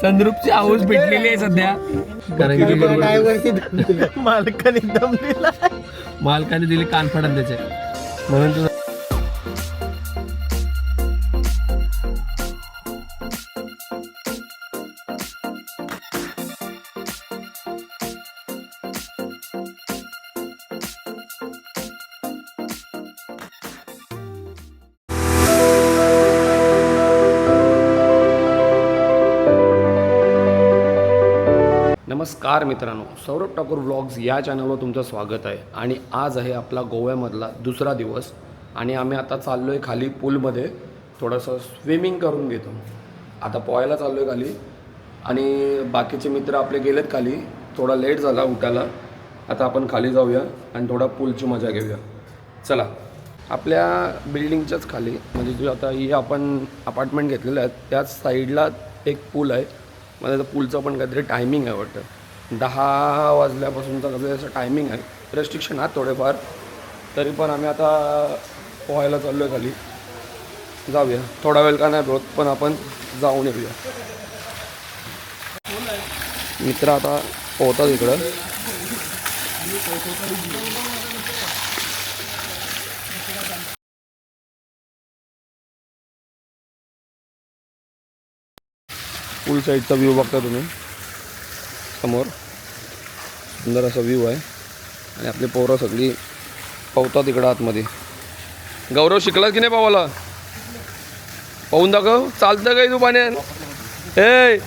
संद्रूपची house भेटलेली आहे सध्या, कारण की मालकाने दम दिला, मालकाने दिली कानफडत त्याचे, म्हणून तुझं नमस्कार मित्रांनो, सौरभ ठाकूर व्लॉग्स या चॅनलवर तुमचं स्वागत आहे. आणि आज आहे आपला गोव्यामधला दुसरा दिवस आणि आम्ही आता चाललो आहे खाली पूलमध्ये थोडंसं स्विमिंग करून घेतो. आता पोहायला चाललो आहे खाली आणि बाकीचे मित्र आपले गेलेत खाली, थोडा लेट झाला उठायला. आता आपण खाली जाऊया आणि थोडा पूलची मजा घेऊया. चला, आपल्या बिल्डिंगच्याच खाली म्हणजे जो आता ही आपण अपार्टमेंट घेतलेलं आहे त्याच साईडला एक पूल आहे. मला तर पूलचं पण काहीतरी टायमिंग आहे वाटतं, 10 वाजल्यापासूनचा कसं असं टायमिंग आहे. रेस्ट्रिक्शन आहेत थोडेफार, तरी पण आम्ही आता पोहायला चाललो आहे खाली. जाऊया, थोडा वेळ का नाही होत पण आपण जाऊन येऊया. मित्र आता पोहतात इकडं. पूल साईडचा व्ह्यू बघता तुम्ही समोर, सुंदर असा व्ह्यू आहे. आणि आपली पोरं सगळी पोहतात इकडं आतमध्ये. गौरव शिकला की नाही पोहायला? पोहून दाखव. चालतं काय तू पाण्यान? ए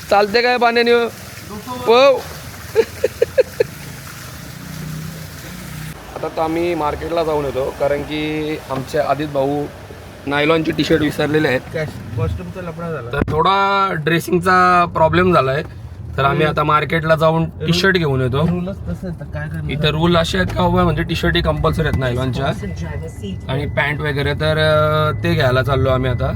चालते काय पाण्याने? पोह. आता तर आम्ही मार्केटला जाऊन येतो, कारण की आमचे आदित भाऊ नायलॉनची टी शर्ट विसरलेले आहेत. कॉस्ट्युमचा लफडा झाला, तर थोडा ड्रेसिंगचा प्रॉब्लेम झाला आहे, तर आम्ही आता मार्केटला जाऊन टी शर्ट घेऊन येतो. इथं रूल असे आहेत का म्हणजे टी शर्ट ही कंपल्सरी आहेत नायलॉनच्या, आणि पॅन्ट वगैरे, तर ते घ्यायला चाललो आम्ही आता.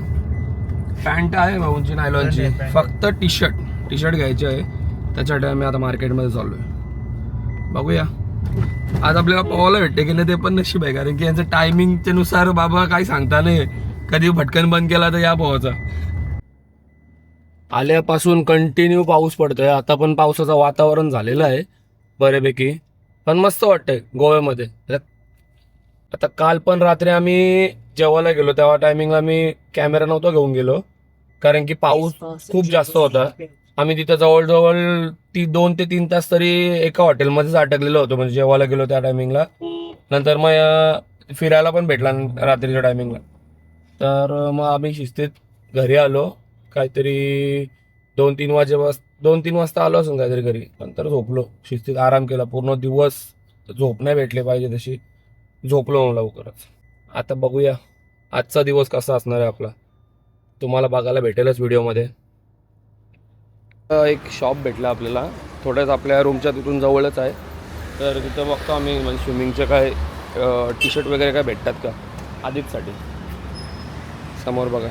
पॅन्ट आहे भाऊंची नायलॉनची, फक्त टी शर्ट घ्यायची आहे, त्याच्यासाठी आम्ही आता मार्केटमध्ये चाललो आहे. बघूया आज आपल्याला पोहायला भेटते की नाही ते पण नशीब आहे, कारण की यांचं टायमिंगच्या नुसार बाबा काही सांगता नाही, कधी भटकन बंद केला तर या पोहायचा. आल्यापासून कंटिन्यू पाऊस पडतोय. आता पण पावसाचं वातावरण झालेलं आहे बऱ्यापैकी, पण मस्त वाटतंय गोव्यामध्ये. आता काल पण रात्री आम्ही जेवायला गेलो तेव्हा टायमिंगला आम्ही कॅमेरा नव्हता घेऊन गेलो, कारण की पाऊस खूप जास्त होता. आम्ही तिथं जवळजवळ 2 ते 3 तास तरी एका हॉटेलमध्येच अटकलेलो होतो, म्हणजे जेवायला गेलो त्या टायमिंगला. नंतर मग फिरायला पण भेटला रात्रीच्या टायमिंगला. तर मग आम्ही शिस्तीत घरी आलो, काहीतरी 2-3 वाजता आलो असून काहीतरी घरी. नंतर झोपलो, शिस्तीत आराम केला. पूर्ण दिवस झोप नाही भेटले पाहिजे तशी, झोपलो लवकरच. आता बघूया आजचा दिवस कसा असणार आहे आपला, तुम्हाला बघायला भेटेलच व्हिडिओमध्ये. एक शॉप भेटला आपल्याला थोड्याच आपल्या रूमच्या तिथून जवळच आहे, तर तिथं बघतो आम्ही म्हणजे स्विमिंगचे काय टी शर्ट वगैरे काय भेटतात का आदितसाठी. समोर बघा,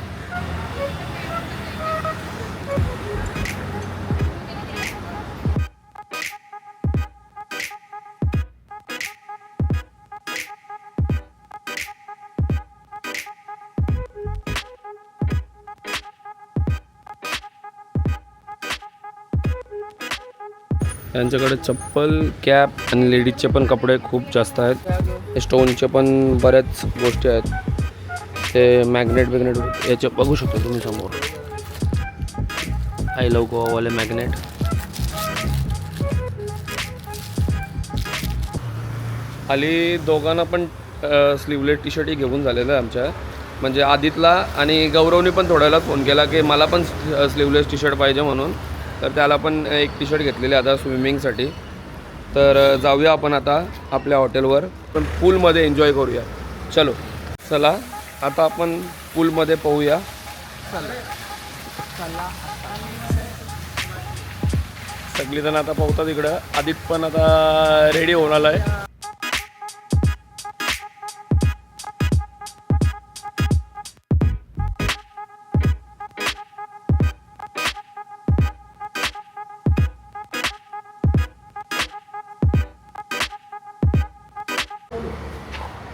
त्यांच्याकडे चप्पल, कॅप आणि लेडीजचे पण कपडे खूप जास्त आहेत. स्टोनचे पण बऱ्याच गोष्टी आहेत. ते मॅग्नेट याचे बघू शकतो तुम्ही समोर. आय लव्ह गोवावाले मॅग्नेट. खाली दोघांना पण स्लीवलेस टी शर्टही घेऊन झालेलं आहे आमच्या, म्हणजे आदितला आणि गौरवने पण थोड्याला फोन केला की मला पण स्लीवलेस टी शर्ट पाहिजे म्हणून, तर त्याला पण एक टी शर्ट घेतलेली आता स्विमिंगसाठी. तर जाऊया आपण आता आपल्या हॉटेलवर, पण पूलमध्ये एन्जॉय करूया. चला आता आपण पूलमध्ये पोहूया. सगळीजण आता पोहतात इकडं. आदित पण आता रेडी होऊन आला आहे.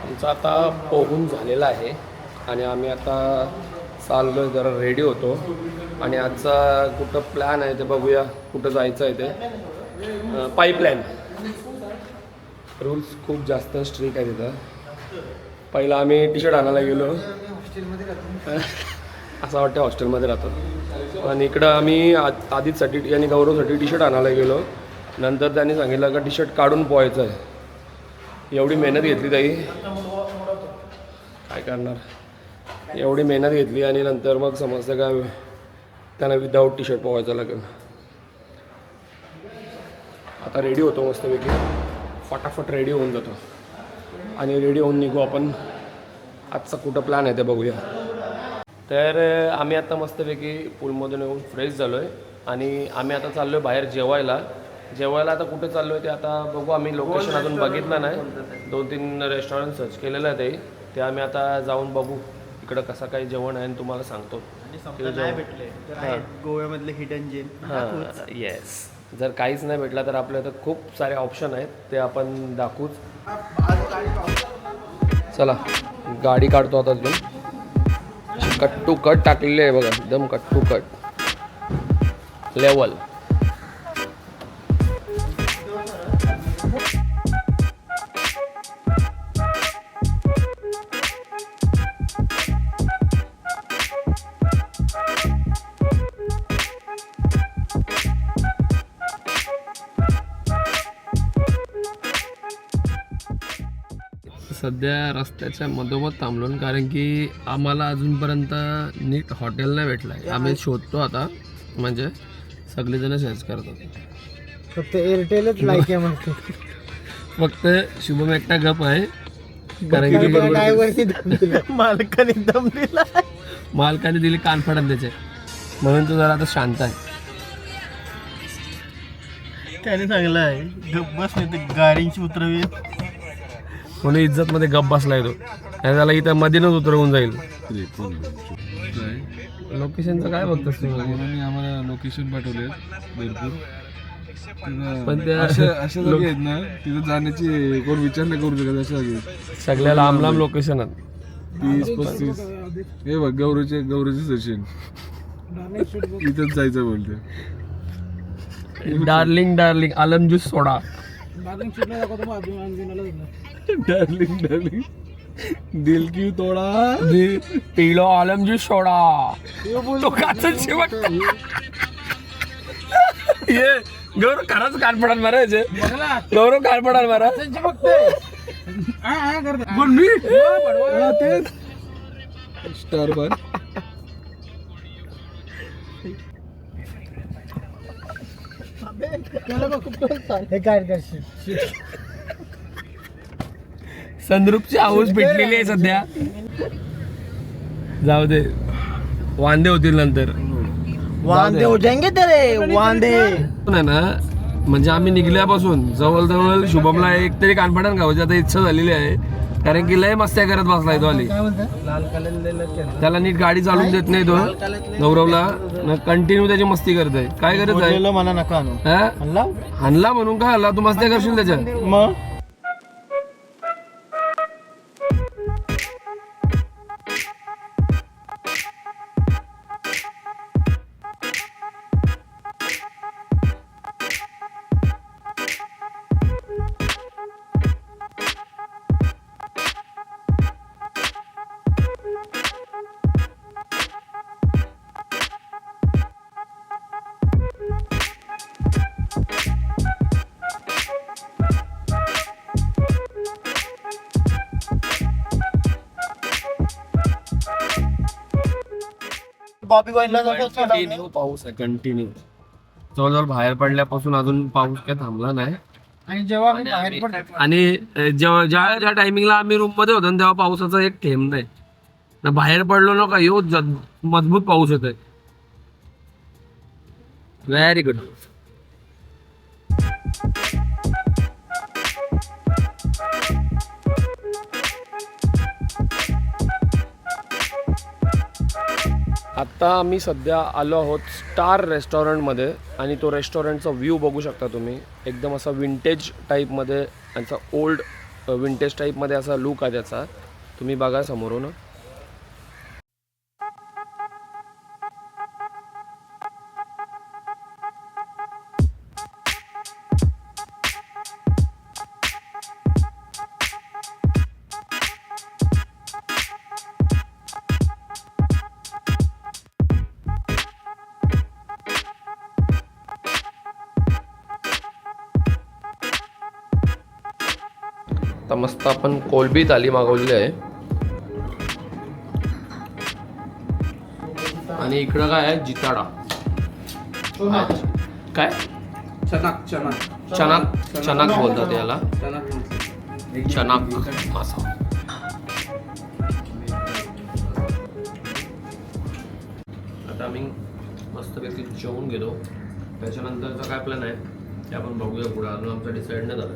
आमचा आता पोहून झालेला आहे आणि आम्ही आता चाललो जरा रेडी होतो आणि आजचा कुठं प्लॅन आहे ते बघूया. कुठं जायचं आहे ते पाईपलाईन. रूल्स खूप जास्त स्ट्रिक आहे तिथं. पहिला आम्ही टी शर्ट आणायला गेलो, असं वाटतं हॉस्टेलमध्ये राहतो. आणि इकडं आम्ही आदितसाठी आणि गौरवसाठी टी शर्ट आणायला गेलो. नंतर त्यांनी सांगितलं का टी शर्ट काढून पोहायचं आहे. एवढी मेहनत घेतली ताई, काय करणार. एवढी मेहनत घेतली आणि नंतर मग समजतं का त्यांना विदाऊट टी शर्ट पोहायचं लागेल. आता रेडी होतो मस्तपैकी, फटाफट रेडी होऊन जातो आणि रेडी होऊन निघू आपण. आजचा कुठं प्लॅन आहे ते बघूया. तर आम्ही आता मस्तपैकी पूलमधून येऊन फ्रेश झालो आहे आणि आम्ही आता चाललो आहे बाहेर जेवायला. आता कुठे चाललो आहे ते आता बघू. आम्ही लोकेशन अजून बघितलं नाही. 2-3 रेस्टॉरंट सर्च केलेलं आहे ते आम्ही आता जाऊन बघू इकडं कसं काही जेवण आहे आणि तुम्हाला सांगतो. नाही भेटले तर आहेत गोव्यामधले हिडन जेम. हां येस. जर काहीच नाही भेटला तर आपल्या इथं खूप सारे ऑप्शन आहेत, ते आपण दाखवूच. चला गाडी काढतो आता. अजून कट टू कट टाकलेले आहे बघा, एकदम कट टू कट लेवल. सध्या रस्त्याच्या मधोमध थांबलो, कारण की आम्हाला अजूनपर्यंत नीट हॉटेल नाही भेटलं आहे. आम्ही शोधतो आता, म्हणजे सगळेजण सर्च करतात. फक्त एअरटेलच लाईक आहे म्हणते. फक्त शुभम एकटा गप आहे, कारण की मालकाने दम दिला. मालकाने दिली कानफडत त्याचे, म्हणून तो जरा आता शांत आहे. त्याने चांगलं आहे, गप बस नाही तर गाडीची उतरवी. म्हणून इज्जतमध्ये गप बसला येतो आणि त्याला इथं मधीनच उतरवून जाईल. लोकेशनचं काय बघतोस तू? आम्हाला लोकेशन पाठवले भरपूर, पण त्या अशा जागी आहेत ना, तिथं जाण्याची कोण विचार नाही करू शकत. अशा जागी सगळ्या लांब लांब लोकेशन आहेत. 30-35. हे बघ गौरवचे सचिन इथंच जायचं बोलते. डार्लिंग आलम ज्यूस सोडा. डार्लिंग दिल की तोडा पिलो आलम ज्यूस सोडा. तो काचच शेवट. ये गौरव खरंच कान पडाल मारायचे. गौरव कान पडाल मारा. कोण मी? तेच स्टार बार. संद्रूपची हाऊस भेटलेली आहे सध्या. जाऊ दे, वांदे होतील नंतर. वांदे हो जाएंगे तेरे वांदे. नाही ना, म्हणजे आम्ही निघल्यापासून जवळ शुभमला एक तरी कानफडण गावाची आता इच्छा झालेली आहे, कारण की लय मस्त्या करत बसलाय तो. आली त्याला नीट गाडी चालून देत नाही तो. गौरवला कंटिन्यू त्याची मस्ती करतोय. काय करत आहे मला नका आणू. हाणला म्हणून काय हल्ला? तू मस्त्या करशील त्याच्या. मग बॉबी वाईनला पाऊस आहे कंटिन्यू. जवळजवळ बाहेर पडल्यापासून अजून पाऊस काय थांबला नाही. आणि जेव्हा आम्ही बाहेर पडतो आणि जेव्हा ज्या टायमिंगला आम्ही रूम मध्ये होतो तेव्हा पावसाचा एक थेंब नाही ना. बाहेर पडलो ना का यो मजबूत पाऊस येतोय. Very good. आत्ता आम्ही सध्या आलो आहोत स्टार रेस्टॉरंटमध्ये आणि तो रेस्टॉरंटचा व्ह्यू बघू शकता तुम्ही. एकदम असा विंटेज टाईपमध्ये, यांचा ओल्ड विंटेज टाईपमध्ये असा लुक आहे त्याचा. तुम्ही बघा समोरून. आता मस्त आपण कोलबी थाली मागवलेली आहे आणि इकडं काय आहे जिताडा काय चनाक बोलतात याला चनाक मासा. आता आम्ही मस्तपैकी जेवून घेतो. त्याच्यानंतरचा काय प्लॅन आहे ते आपण बघूया पुढे. अजून आमचं डिसाईड नाही झालं.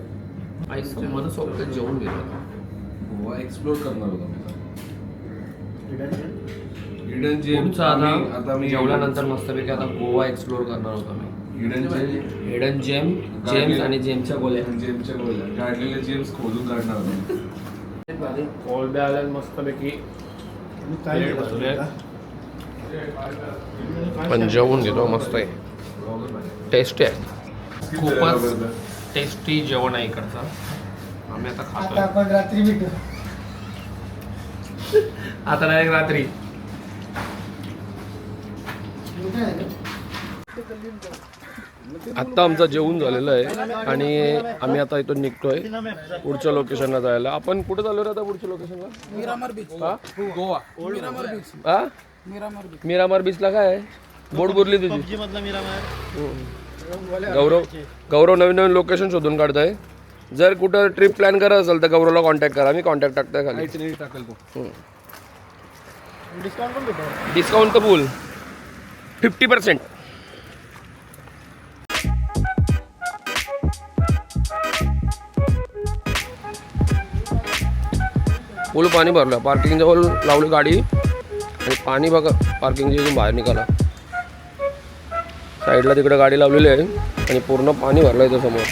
आई मनसोक्त जेवून घेतो. गोवा एक्सप्लोर करणार होता पुढचं आता जेवल्यानंतर मस्तपैकी आता गोवा एक्सप्लोर करणार होतो आम्ही. हिडन जेम्स आणि जेम्सच्या गोळ्या काढलेले जेम्स खोदून काढणार होता. कोलब्या आल्या मस्तपैकी पण जेवून घेतो. मस्त आहे, टेस्टी आहे, खूपच टेस्टी जेवण आहे इकडचं. आम्ही आता खातो आपण रात्री भेटू. आता नाही रात्री. आत्ता आमचं जेवण झालेलं आहे आणि आम्ही आता इथून निघतोय पुढच्या लोकेशनला जायला. आपण कुठे चाललो रे आता पुढच्या लोकेशनला? गोवा. हा मिरामार बीचला काय आहे? बोट बुरली तुझी. गौरव नवीन नवीन लोकेशन शोधून काढताय. जर कुठं ट्रिप प्लॅन करत असेल तर गौरवला कॉन्टॅक्ट करा. मी कॉन्टॅक्ट टाकताय खाली. डिस्काउंट तर फुल 50%. फुल पाणी भरलं. पार्किंग जवळ लावली गाडी आणि पाणी बघा पार्किंगच्या बाहेर निघाला. साईडला तिकडे गाडी लावलेली आहे आणि पूर्ण पाणी भरलं इथं समोर.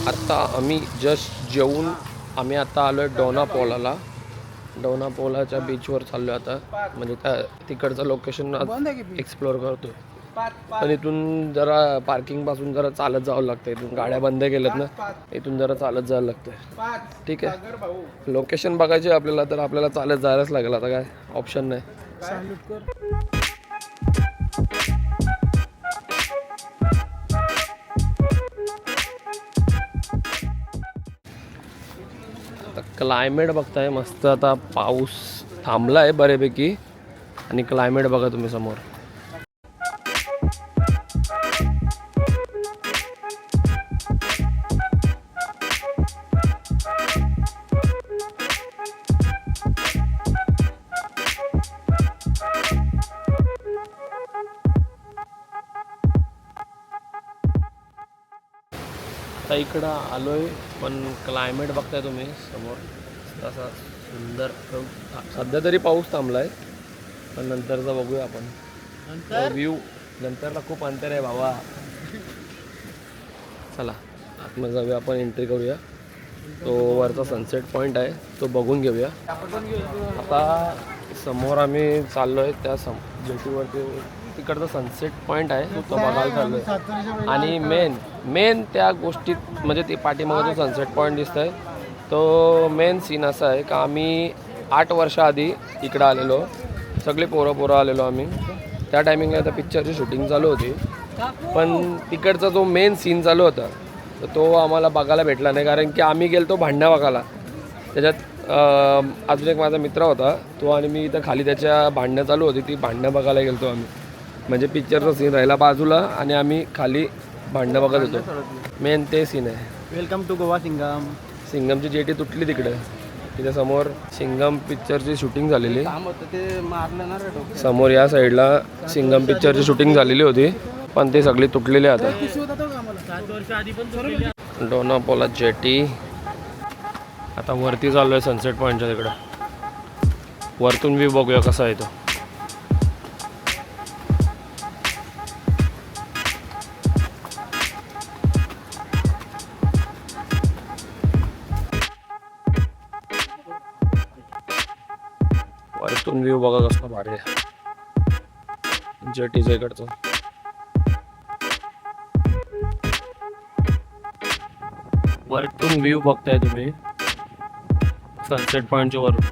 आत्ता आम्ही जस्ट जेवून आम्ही आता आलो आहे डोनापोलाला. डोनापोलाच्या बीचवर चाललो आहे आता. म्हणजे त्या तिकडचं लोकेशन एक्सप्लोअर करतो. पण इथून जरा पार्किंगपासून जरा चालत जावं लागतं. इथून गाड्या बंद केल्यात ना, इथून जरा चालत जायला लागतं. ठीक आहे, लोकेशन बघायची आपल्याला तर आपल्याला चालत जायलाच लागेल. आता काय ऑप्शन नाही. क्लायमेट बघताय मस्त. आता पाऊस थांबला आहे बऱ्यापैकी आणि क्लायमेट बघा तुम्ही समोर. आता इकडं आलोय पण क्लायमेट बघताय तुम्ही समोर. असा सुंदर सध्या तरी पाऊस थांबलाय पण नंतरचा बघूया आपण व्ह्यू. नंतरला खूप अंतर आहे बाबा. चला आतमध्ये जाऊया आपण. एंट्री करूया. तो वरचा सनसेट पॉईंट आहे तो बघून घेऊया. आता समोर आम्ही चाललो आहे त्या जेटीवरती. तिकडचा सनसेट पॉईंट आहे तो बघायला चाललो आहे. आणि मेन त्या गोष्टीत म्हणजे ती पाठीमागे जो सनसेट पॉईंट दिसत आहे तो मेन सीन असा आहे का आम्ही 8 वर्षाआधी इकडं आलेलो. सगळे पोरं आलेलो आम्ही. त्या टायमिंगला आता पिक्चरची शूटिंग चालू होती पण तिकडचा जो मेन सीन चालू होता तर तो आम्हाला बघायला भेटला नाही. कारण की आम्ही गेलो भांडणं बघायला. त्याच्यात अजून एक माझा मित्र होता तो आणि मी इथं खाली त्याच्या भांडणं चालू होती. ती भांडणं बघायला गेलो आम्ही. म्हणजे पिक्चरचा सीन राहिला बाजूला आणि आम्ही खाली भांडणं बघत होतो. मेन ते सीन आहे. Welcome to Goa Singham. सिंगमची जेटी तुटली तिकडे. तिथे समोर सिंगम पिक्चरची शूटिंग झालेली. समोर या साईडला सिंगम पिक्चरची शूटिंग झालेली होती पण ते सगळी तुटलेली आता. डोनापोला जेटी. आता वरती चाललो आहे सनसेट पॉईंटच्या तिकडं. वरतून व्ह्यू बघूया कसा आहे तो. वरतून व्ह्यू बघा कसला भारी आहे जेटीचा इकडचं. वरतून व्ह्यू बघताय तुम्ही सनसेट पॉईंटच्या वरून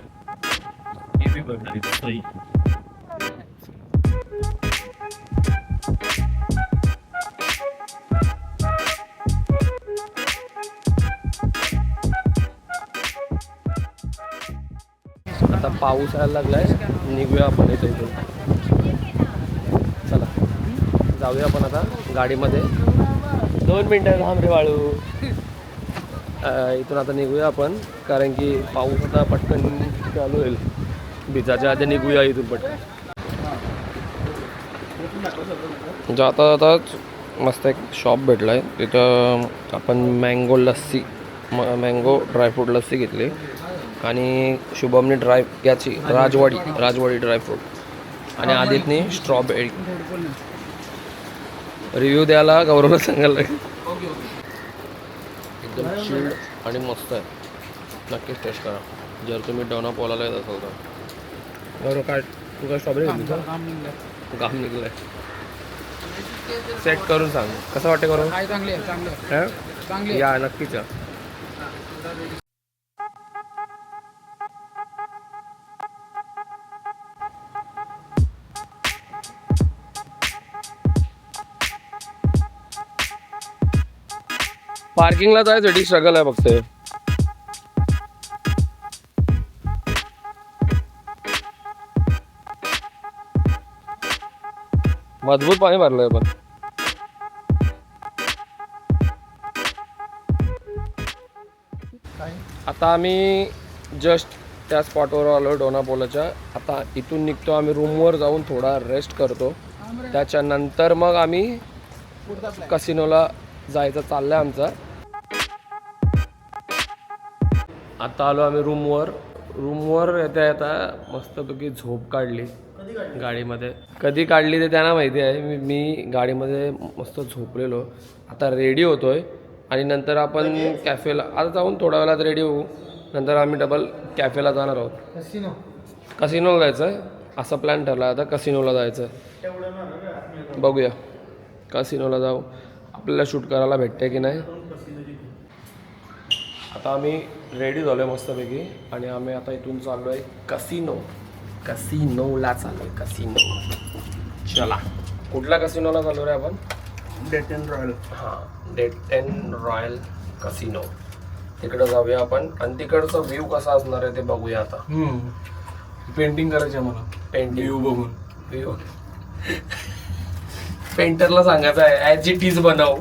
हे बी भेटणार इथं सही. आता पाऊस यायला लागलाय, निघूया आपण इथे इथून. चला जाऊया आपण आता गाडीमध्ये. 2 मिनिटं थांब रे वाळू. इथून आता निघूया आपण, कारण की पाऊस आता पटकन चालू होईल. भिजाच्या आधी निघूया इथून पटकन. जाता जाताच मस्त एक शॉप भेटला आहे, तिथं आपण mango lassi mango dry fruit lassi घेतली आणि शुभमने याची राजवाडी ड्रायफ्रूट आणि आदितने स्ट्रॉबेरी. रिव्ह्यू द्यायला गौरवला सांगायला लागेल. एकदम चिल्ड आणि मस्त आहे, नक्कीच टेस्ट करा जर तुम्ही डोनापोलाला येत असाल तर. गौरव काय तू काय स्ट्रॉबेरी घेतली का? काम निघलंय. सेट करून सांग कसं वाटतं गौरव? चांगले या नक्कीच या. पार्किंगला जायसाठी स्ट्रगल आहे फक्त. मजबूत पाणी भरलंय पण. आता आम्ही जस्ट त्या स्पॉटवर आलो डोनापोलाच्या. आता इथून निघतो आम्ही रूमवर जाऊन थोडा रेस्ट करतो, त्याच्यानंतर मग आम्ही कसिनोला जायचं चाललंय आमचा. आता आलो आम्ही रूमवर येता येता मस्तपैकी झोप काढली गाडीमध्ये. कधी काढली ते त्यांना माहिती आहे. मी गाडीमध्ये मस्त झोपलेलो. आता रेडी होतोय आणि नंतर आपण कॅफेला आता जाऊन थोड्या वेळात रेडी होऊ. नंतर आम्ही डबल कॅफेला जाणार आहोत. कसिनोला जायचं आहे असा प्लॅन ठरला. आता कसिनोला जायचं आहे, बघूया कसिनोला जाऊ. आपल्याला शूट करायला भेटते की नाही. आता आम्ही रेडी झालो आहे मस्तपैकी आणि आम्ही आता इथून चाललो आहे कसिनोला चाललो आहे. कसिनो चला. कुठल्या कसिनोला चाललो रे आपण? डेट अँड रॉयल. हां डेट अँड रॉयल कसिनो. तिकडं जाऊया आपण आणि तिकडचा व्ह्यू कसा असणार आहे ते बघूया. आता पेंटिंग करायची आहे मला, पेंटिंग व्ह्यू बघून. व्ह्यू पेंटरला सांगायचं आहे ॲज इट इज बनव.